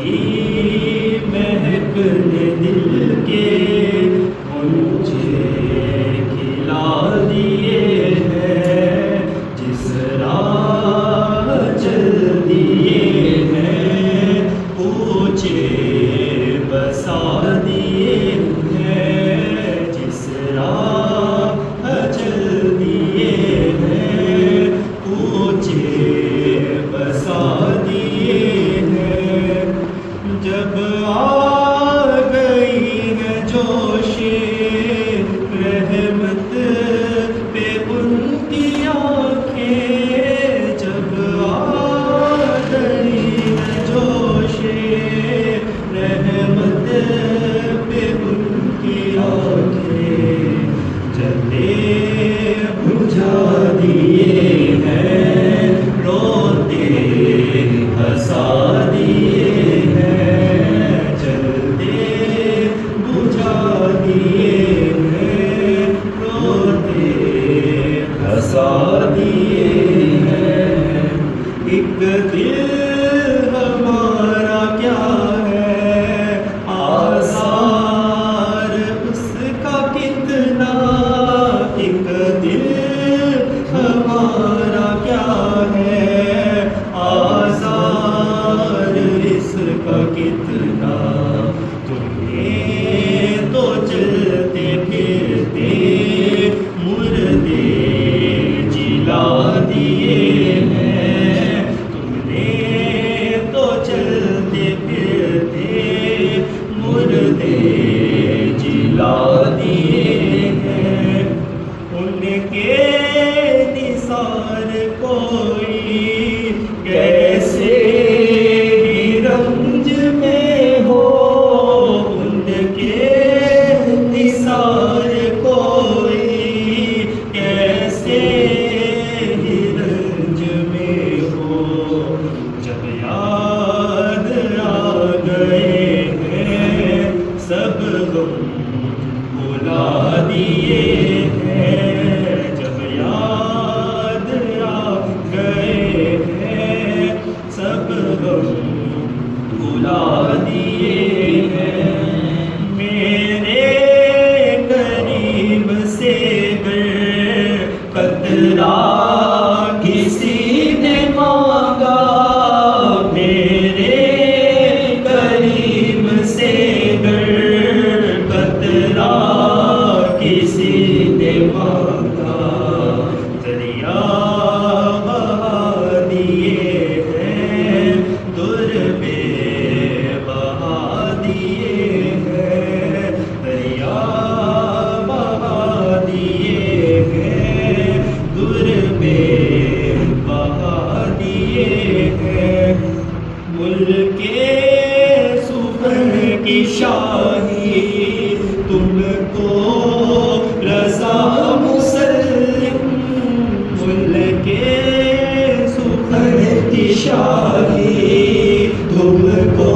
کی مہکنے دل کے غنچے کھلا دیے ہیں، جس راہ چل دیے ہیں اونچے بسا دیے ہیں، جس راہ چل دیے ہیں اونچے بسا دیے ہیں۔ جب آ گئی ہے جوش رحمت پہ ان کی آنکھیں، جب آ گئی ہے جوش رحمت پہ ان کی آنکھیں، جلے بجھا دیے ہیں، روتے ہنسا دیے ہیں، جلتے بجھا دیے ہیں، روتے ہنسا دیے ہیں۔ ایک دل ہمارا کیا ہے آثار اس کا کتنا، ایک دل ہمارا کیا ہے آثار اس کا کتنا، تمہیں تو چلتے پھرتے مردے جلا دیے ہیں، تم نے تو چلتے پھرتے مردے جلا دیے ہیں۔ ان کے نثار کوئی کیسے ہی رنج میں ہو، ان کے نثار کوئی کیسے ہی رنج میں ہو، جب یاد آ گئے ہیں سب غم بھلا دیے ہیں، جب یاد آ گئے ہیں سب غم بھلا دیے ہیں۔ میرے قریب سے گر قطرہ کسی نے مانگا، میرے قریب سے گر قطرہ کسی نے مانگا، دریا بہا دیے ہیں، در بے بہا دیے ہیں، دریا بہا دیے ہیں، در بے بہا دیے ہیں۔ ملک سخن کی شاہی تم کو رضا مسلم، ملک سخن کی شاہی تم کو